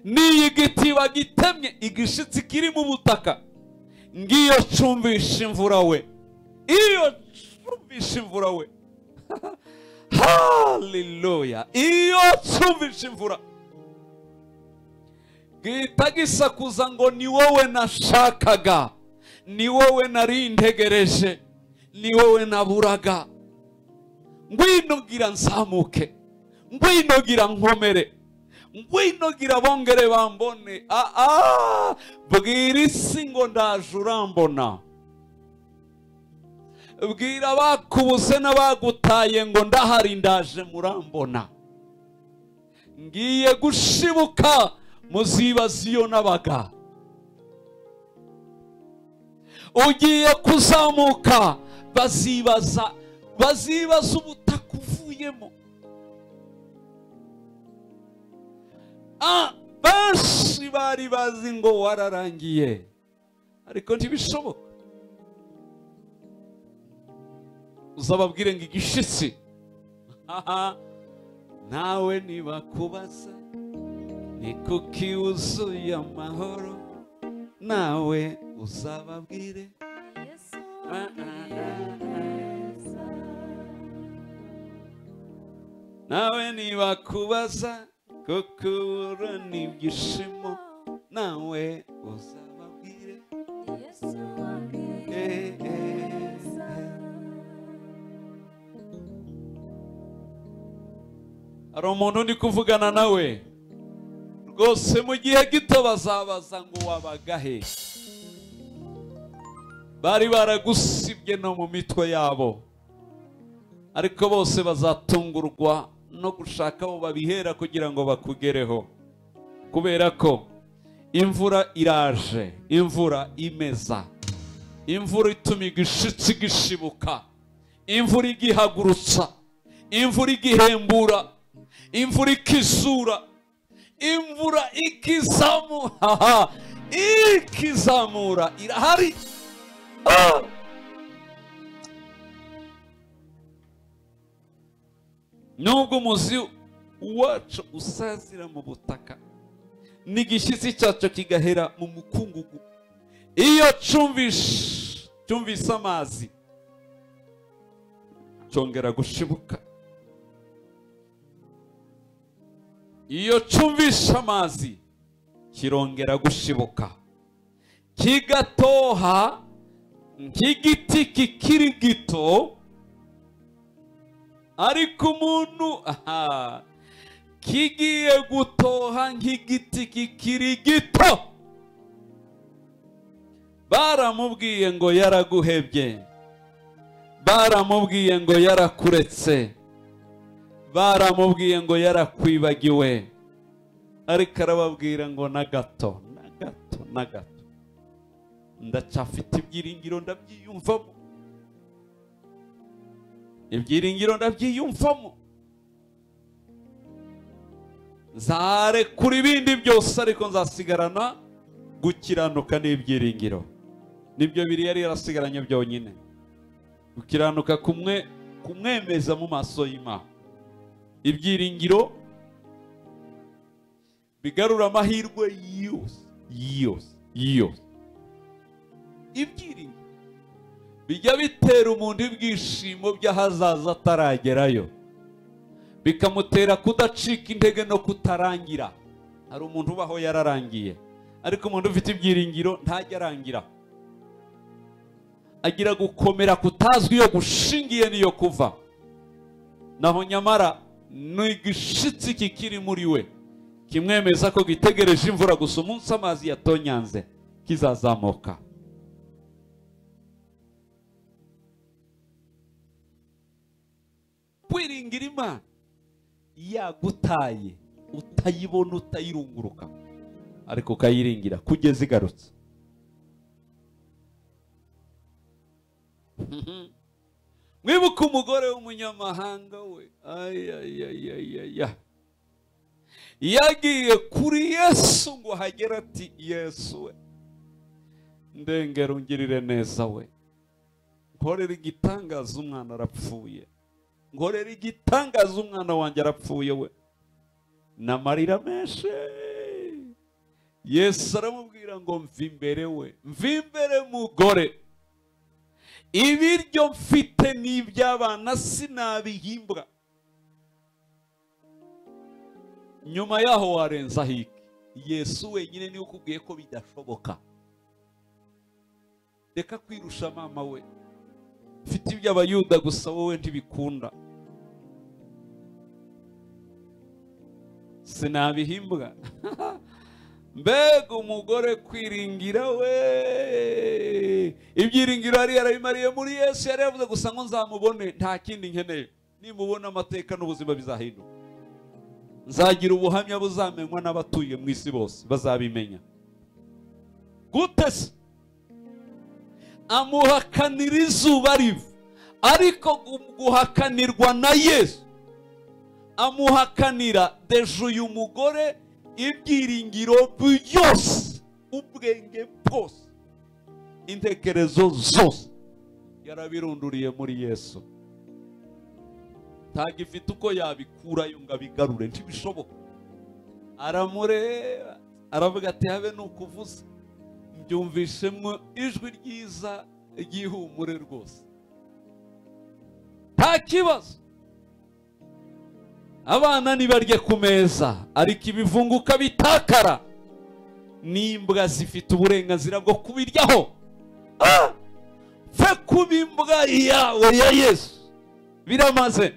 Ni igiti bagitemye, igishitsi kiri mu butaka. Ngiyo cyumvisha imvura we, iyo cyumvisha imvura we. Haleluya, iyo cyumvisha imvura gihita gisakuza ngo ni wowe nashakaga, ni wowe nari ntegereje, ni wowe naburaga. Ngwino gira nzamuke, ngwino gira nkomere, ngwino gira bongere bambone. Bwira isi ngo ndaje urambona. Bwira bakubuze n'abagutaye ngo ndahari ndaje murambona. Ngiye gushibuka muzibaza iyo nabaga. Ugiye kuzamuka bazibaza ubutaka uvuyemo. Benshi bari bazi ngo wararangiye, ariko ntibishoboka. Uzababwire ngo igishitsi, nawe nibakubaza ni kuki wuzuye amahoro, nawe uzababwire nawe nibakubaza kuko urana ibyishimo, nawe uzababwire hari umuntu ndi kuvugana nawe rwose, mu gihe gito bazabaza ngo wabagahe. Bari baragusibye no mu mitwe yabo, ariko bose bazatungurwa no gushaka aho babihera kugira ngo bakugereho, kubera ko imvura iraje, imvura imeza, imvura ituma igishitsi gishibuka, imvura igihagurutsa, imvura igihembura, imvura ikizura, imvura ikizamura irahari. Nubwo umuzi wacu usazira mu butaka, n'igishyitsi cyacu kigahera mu mukungugu, iyo cyumvise amazi cyongera gushibuka. Iyo cyumvise amazi kirongera gushibuka, kigatoha nk'igiti kikiri gito. Ariko umuntu kigiye gutoha nk'igiti kikiri gito, baramubwiye ngo yaraguhebye, baramubwiye ngo yarakuretse, baramubwiye ngo yarakwibagiwe, ariko arababwira ngo na gato ndacyafite ibyiringiro, ndabyiyumvamo, ibyiringiro ndabyiyumvamo. Nzarekura ibindi byose, ariko nzasigarana gukiranuka n'ibyiringiro. nibyo biri yari yarasigaranye byonyine. Gukiranuka kumwemeza mu maso y'Imana. Ibyiringiro bigarura amahirwe yose. Ibyiringiro bijya bitera umuntu ibyishimo by'ahazaza ataragerayo, bikamutera kudacika intege no kutarangira. Hari umuntu ubaho yararangiye, ariko umuntu ufite ibyiringiro ntajya arangira. Agira gukomera kutazwi iyo gushingiye niyo kuva. Naho nyamara n'igishitsi kikiri muri we kimwemeza ko gitegereje imvura gusa umunsi amazi yatonyanze kizazamuka. Kwiringira Imana yagutaye utayibona utayirunguruka, ariko ukayiringira kugeza igarutse. Mwibuka umugore w'umunyamahanga we, yagiye kuri Yesu ngo hagera ati, Yesu we ndengera ungirire neza we, nkorera igitangaza umwana arapfuye, nkorera igitangaza umwana wanjye arapfuye we, n'amarira menshi. Yesu aramubwira ngo mva imbere we, mva imbere mugore, ibiryo mfite n'iby'abana sinabihimbwa. Nyuma yaho warenza hiki. Yesu wenyine niwe ukubwiye ko bidashoboka. Reka kwirusha mama we, mfite iby'abayuda gusa wowe ntibikunda, sinabihimbwa. Mbega umugore kwiringira we, ibyiringiro yari yarabimariye muri Yesu. Yari yavuze gusa ngo nzamubone, nta kindi nkeneye. Nimubona amateka n'ubuzima bizahinduka, nzagira ubuhamya buzamenywa n'abatuye mu isi bose bazabimenya. Gute se? Amuhakanira izuba riva, ariko guhakanirwa na Yesu amuhakanira deje uyu mugore ibyiringiro byose, ubwenge bwose, intekerezo zose yarabirunduriye muri Yesu. Ntagifite uko yabikurayo ngo abigarure, ntibishoboka. Aramureba aravuga ati, habe nukuvuza mbyumvishemo ijwi ryiza ryihumure rwose, nta kibazo. Abana nibarye ku meza, ariko ibivunguka bitakara, n'imbwa zifite uburenganzira bwo kubiryaho. Fe kuba imbwa yawe ya Yesu biramaze.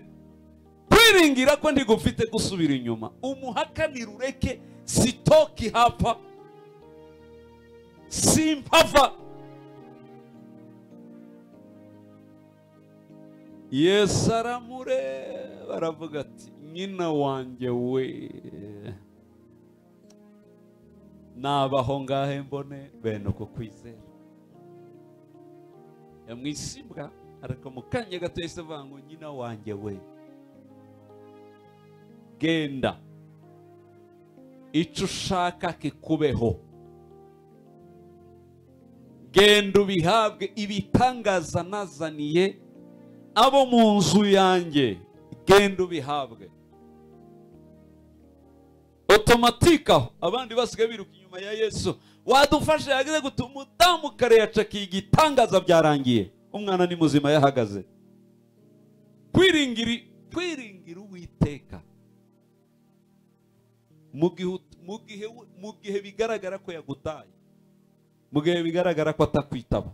Kwiringira ko ndigufite gusubira inyuma, umuhakanira ureke, sitoki hapa, simpava. Yesu aramureba aravuga ati, nyina wanjye we, nabaho ngahe mbone bene uko kwizera. Yamwisimbwa, ariko mu kanya gato yahise avuga ngo, nyina wanjye we, genda icyo ushaka kikubeho, genda ubihabwe. Ibitangaza nazaniye abo mu nzu yanjye, genda ubihabwe. Otomatika aho abandi basigaye biruka inyuma ya Yesu, wadufashe yageze gutuma umudamu kare yacakiye igitangaza byarangiye, umwana ni muzima yahagaze. Kwiringira Uwiteka mu gihe bigaragara ko yagutaye, mu gihe bigaragara ko atakwitaba,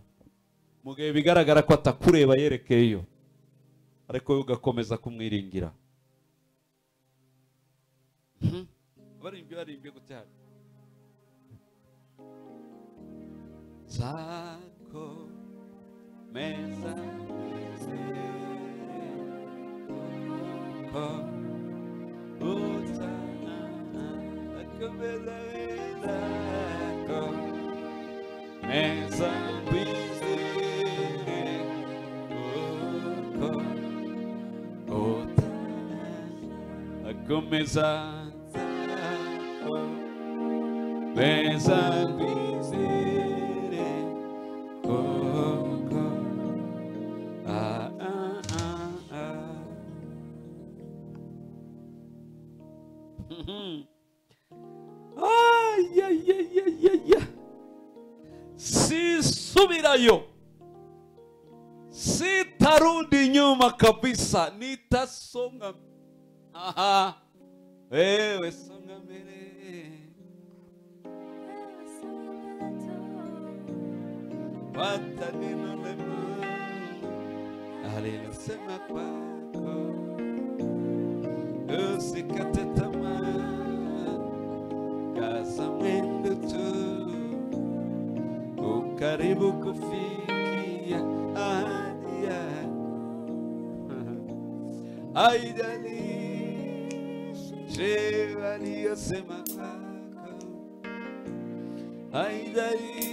mu gihe bigaragara ko atakureba yerekeyeyo, ariko wowe ugakomeza kumwiringira. Barimbye gutya, zako meza meza akomeza meza bizere ko Sisubirayo, sitarudi nyuma kabisa, nitasonga. Aha, wewe songa mbele, watanena mema alilosema kwako, usikate tamaa, kaza mwendo tu, ukaribu kufikia ahadi yako. Haijalishi waliyosema kwako, haijalishi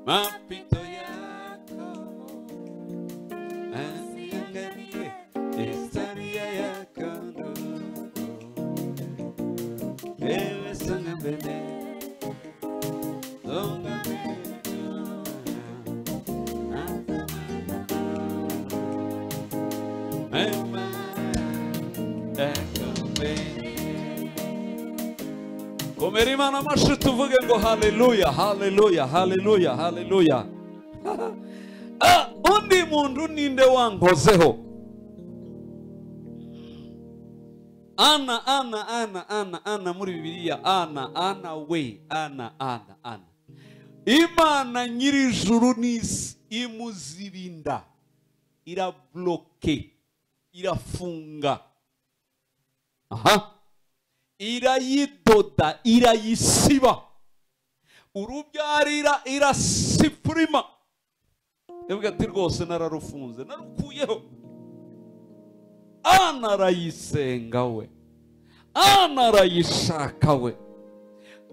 mapito yako, angalie historia yako ndogo. Wewe songa mbele, songa mbele. Komerima na mashi tuvuge ngo haleluya, haleluya, haleluya, haleluya. Undi mundu ninde wankozeho? Ana muri Bibiliya, ana we, ana. Imana nyirijuru n'isi imuzirinda, irabloke, irafunga, irayidoda, irayisiba, urubyarira irasipurima. Evuga ati rwose nararufunze, narukuyeho. Ana arayisenga we, ana arayishaka we,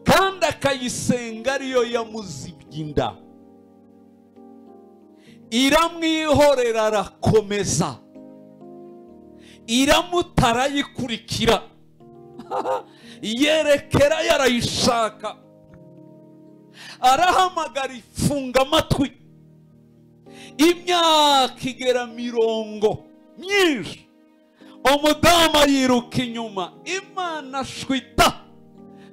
kandi akayisenga ariyo yamuzibye inda. Iramwihorera arakomeza, iramutara yikurikira, yerekera yarayishaka, arahamagara ifunga amatwi. Imyaka igera 40 myinshi, umudama yiruka inyuma, Imana shwita.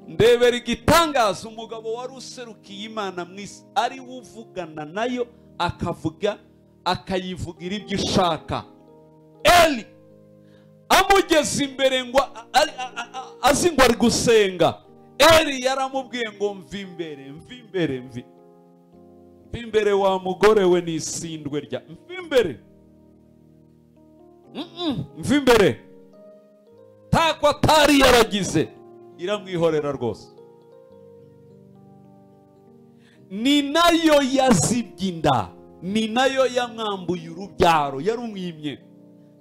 Ndebera igitangaza, umugabo wari userukiye Imana mwisi ari uvugana nayo, akavuga akayivugira ibyo ishaka. Eli amugeze imbere ngo azi ngo ari gusenga. Eli yaramubwiye ngo mvi imbere wa mugore we n'isindwe rya mvi imbere tako atari yaragize, iramwihorera rwose. Ni nayo yazibye inda, ni nayo yamwambuye urubyaro, yarumwimye.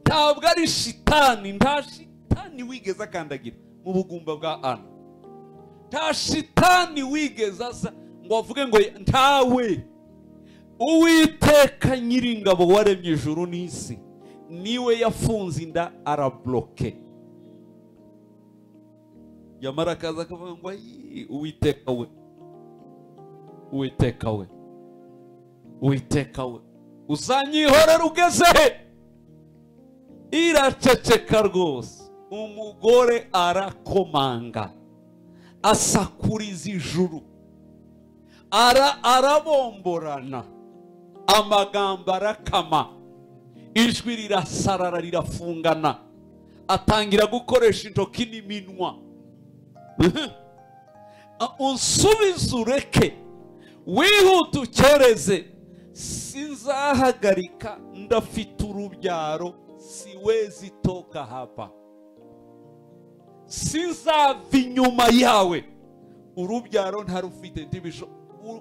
Ntabwo ari shitani, nta shitani wigeze akandagira mu bugumba bwa Ana. Nta shitani wigeze asa ngo avuge ngo ntawe. Uwiteka Nyiringabo waremye ijuru n'isi niwe yafunze inda, arabloke. Yamara akaza akavuga ngo Uwiteka we uzanyihorera ugeze he? Iraceceka rwose. Umugore arakomanga, asakuriza ijuru, arabomborana, amagambo arakama, ijwi rirasarara rirafungana, atangira gukoresha intoki n'iminwa. Unsubize ureke, wihuta ukereze, sinzahagarika, ndafite urubyaro, siwezi toka hapa, sinzava inyuma yawe, urubyaro ntarufite, ntibisho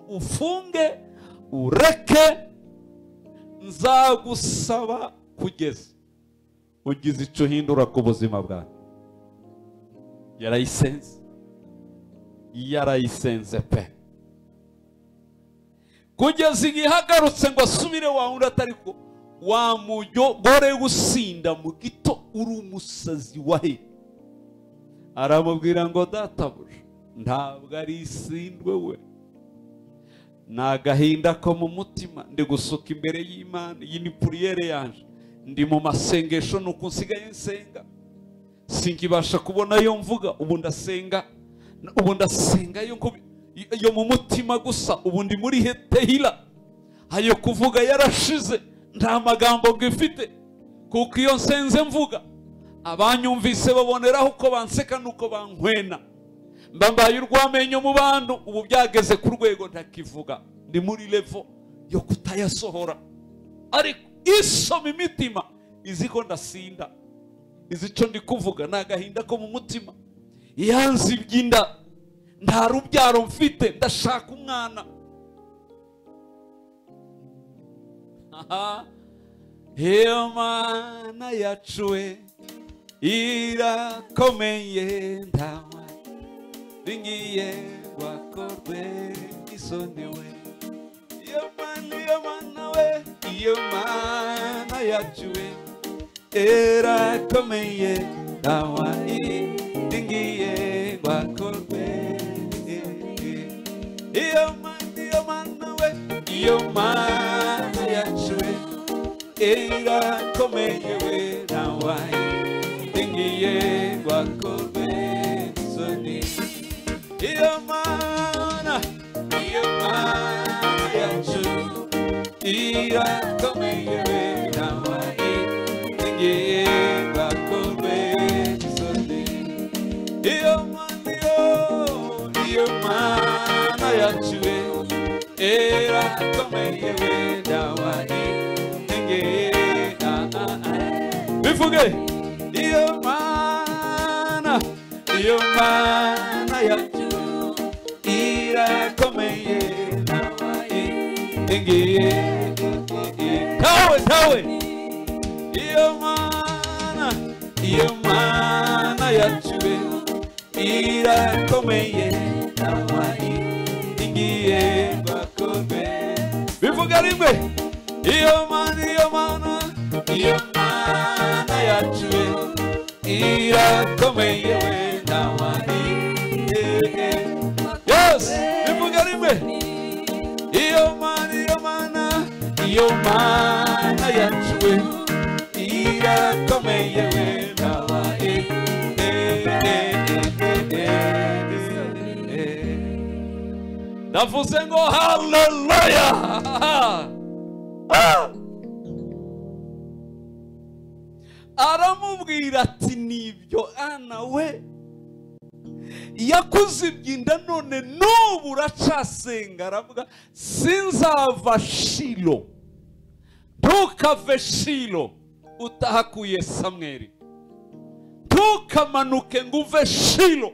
ufunge ureke, nzagusaba kugeza ugize icyo hindura ku buzima bwawe. Yarayisenze pe, kugeza igihe hagarutse ngo asubire wa wundi atari ko wa mugore gusinda mu gito, uri umusazi wahe. Aramubwira ngo databuja, ntabwo ari isindwe we, nagahinda ko mu mutima, ndi gusuka imbere y'Imana. Iyi ni priere yanje, ndi mu masengesho, nuko nsigaye nsenga. sinkibasha kubona yo mvuga, ubu ndasenga yo mu mutima gusa, ubu ndi muri hetehila, ayo kuvuga yarashize, nta magambo ngifite, kuko iyo nsenze mvuga abanyumvise baboneraho uko banseka nuko bankwena, mbambaye urwamenyo mu bantu, ubu byageze ku rwego ntakivuga, ndi muri level yo kutayasohora, ariko isoma imitima izi ko ndasinda, izi cyo ndi kuvuga n'agahinda ko mu mutima, yanzi iby'inda, nta rubyaro mfite, ndashaka umwana. Iyo Mana yacu we irakomeye, ndawa ringiye wakorwe isoni we. Iyo Mana we, iyo Mana yacu we irakomeye, ndawa ringiye wakorwe. Iyo Mana we, iyo Mana yacu we irakomeye we, ndawa ringiye wakorwe isoni. Iyo Mana yacu irakomeye we, ndawa ringiye wakorwe isoni. Iyo Mana yacu we irakomeye we, ndawa ringiye bivuge. Iyo Mana yacu irakomeye, ndawa ringiye tawe. Iyo Mana yacu we irakomeye, ndawa ringiye bakorwe. Bivuga rimwe. Iyo Mana yacu we irakomeye we, ndawa ringiye. Yes, bivuga rimwe. Iyo Mana yacu we irakomeye we, ndawa ndavuze ngo haleluya. Aramubwira ati nibyo Ana we, yakuzibye inda none n'ubu uracasenga. Aravuga sinzava Shilo, ntukave Shilo utahakuye Samweli, ntukamanuke ngo uve Shilo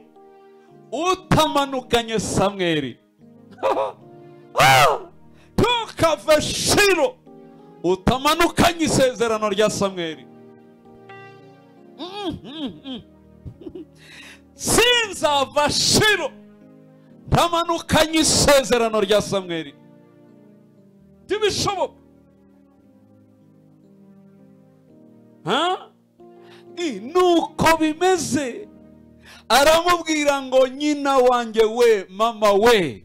utamanukanye Samweli, ntukave Shilo utamanukanye isezerano rya Samweli. Sinzava Shilo ntamanukanye isezerano rya Samweli, ntibishoboka. Nuko bimeze. Aramubwira ngo nyina wanjye we, mama we,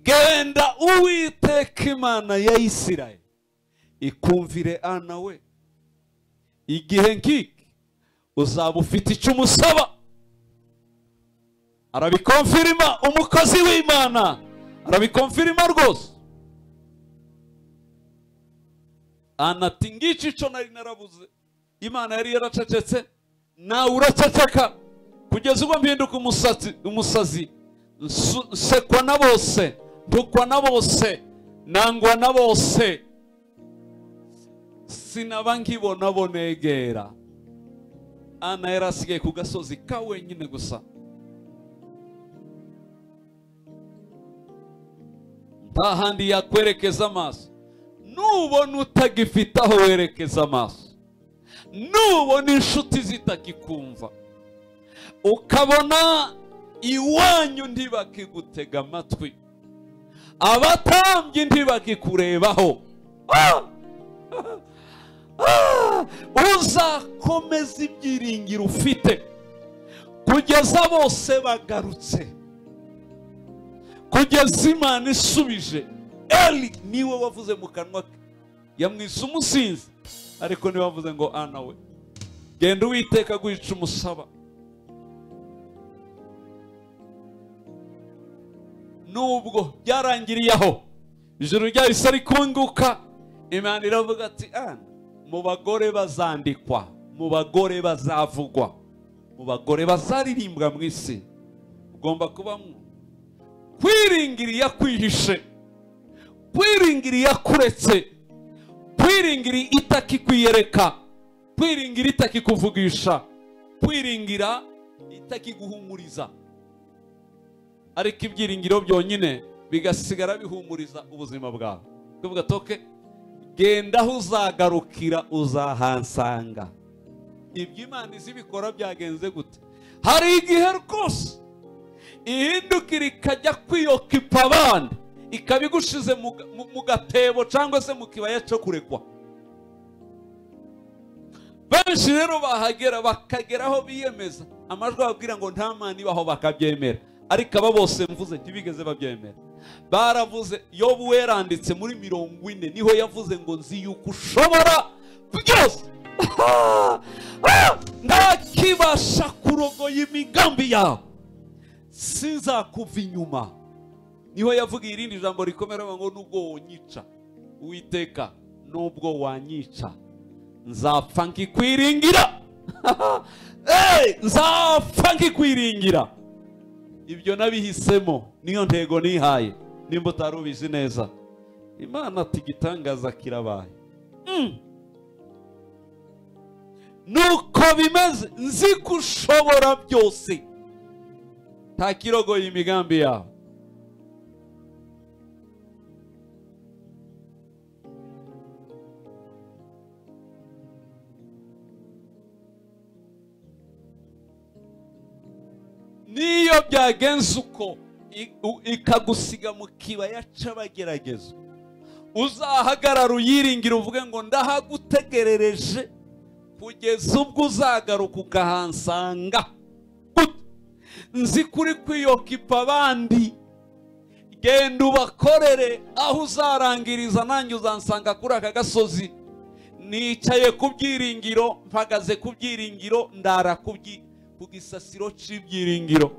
genda Uwiteka Imana ya Isirayeli ikumvire Ana we, igihe nk'iki uzaba ufite icyo umusaba. Arabikonfirima umukozi w'Imana, arabikonfirima rwose. Ana ati ngiki icyo nari narabuze. Imana yari yaracecetse, nawe uraceceka kugeza ubwo mpinduka umusazi, sekwa na bose, ntukwa na bose, nangwa na bose, sinaba nkibona bonegera. Ana yarasigaye ku gasozi ka wenyine gusa. Nta handi yakwerekeza amaso. Nubona utagifite aho werekeza amaso, nubona inshuti zitakikumva, ukabona iwanyu ntibakigutega amatwi, abatambyi ntibakikurebaho, uzakomeza ibyiringiro ufite kugeza bose bagarutse, kugeza Imana isubije. Eli niwe wavuze mu kanwa ke, yamwise umusinzi, ariko niwe wavuze ngo Ana we genda Uwiteka guhica umusaba. Nubwo byarangiriye aho, ijuru ryahise rikunguka, Imana iravuga ati mu bagore bazandikwa, mu bagore bazavugwa, mu bagore bazaririmbwa mu isi, ugomba kubamo kwiringira iyakwihishe, kwiringira iyakuretse, kwiringira itakikwiyereka, kwiringira itakikuvugisha, kwiringira itakiguhumuriza, ariko ibyiringiro byonyine bigasigara bihumuriza ubuzima bwawe. Kuvuga toke, genda aho uzagarukira uzahansanga. Ibyo Imana izibikora byagenze gute? Hari igihe rwose ihindukira ikajya kwiyokipa abandi, ikabigushize mu gatebo cyangwa se mu kibaya cyo kurekwa. Benshi rero bahagera bakageraho biyemeza, amajwi ababwira ngo nta Mana ibaho bakabyemera, ariko aba bose mvuze ntibigeze babyemera. Baravuze, Yobu weranditse muri 40 niho yavuze ngo nzi yuko ushobora byose, ntakibasha kurogoya imigambi yawe, sinzakuva inyuma. Niho yavuga irindi jambo rikomera ngo nubwo wonyica Uwiteka, nubwo wanyica nzapfa nkikwiringira. Nzapfa nkikwiringira. Ibyo nabihisemo, niyo ntego nihaye. Nimba utarubizi neza, Imana ati igitangaza kirabaye. Nuko bimeze, nzi ko ushobora byose, nta kirogoye imigambi yawe. Niyo byagenze uko ikagusiga mu kibaya cy'abageragezo, uzahagarara uyiringira uvuge ngo ndahagutegerereje kugeza ubwo uzagaruka ukahansanga. Nzi kuri kwiyokipa abandi, genda ubakorere, aho uzarangiriza nanjye uzansanga kuri aka gasozi. Nicaye ku byiringiro, mpagaze ku byiringiro, ndara ku gisasiro cy'ibyiringiro.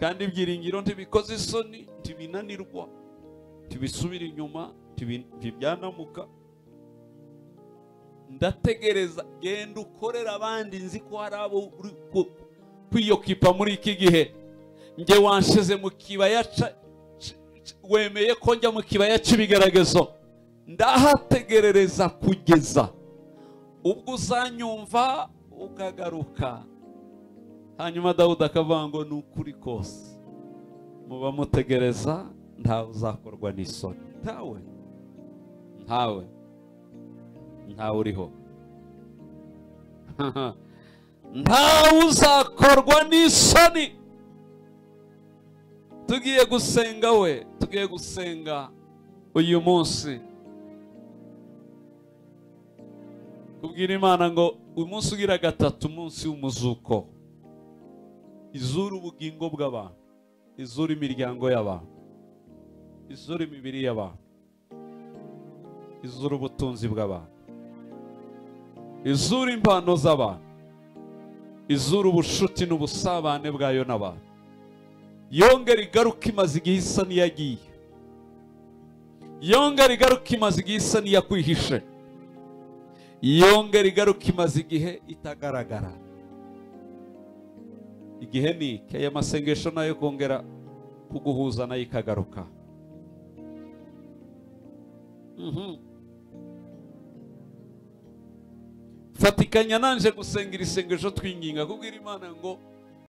Kandi ibyiringiro ntibikoze isoni, ntibinanirwa, ntibisubira inyuma, ntibyanamuka. Ndategereza, genda ukorera abandi, nzi ko hari abo kwiyokipa muri iki gihe. Nge wanshize mu kibaya, wemeye ko njya mu kibaya cy'ibigeragezo, ndahategerereza kugeza ubwo uzanyumva ukagaruka. Hanyuma Dawudi akavuga ngo ni ukuri kose muba mutegereza, ntawe uzakorwa n'isoni. Ntawe uriho. Ntawe uzakorwa n'isoni. Tugiye gusenga tugiye gusenga uyu munsi, kubwira Imana ngo uyu munsi ugira gatatu, umunsi w'umuzuko, izura ubugingo bw'abantu, izura imiryango y'abantu, izura imibiri y'abantu, izura ubutunzi bw'abantu, izura impano z'abantu, izura ubushuti n'ubusabane bwayo n'abantu. Yongera igaruka imaze igihe isa n'iyagiye, yongera igaruka imaze igihe isa n'iyakwihishe, yongera igaruka imaze igihe itagaragara. Igihe ni iki? Aya masengesho nayo kongera kuguhuza nayo ikagaruka. Fatikanya nanje gusengera isengesho twinginga, kubwira Imana ngo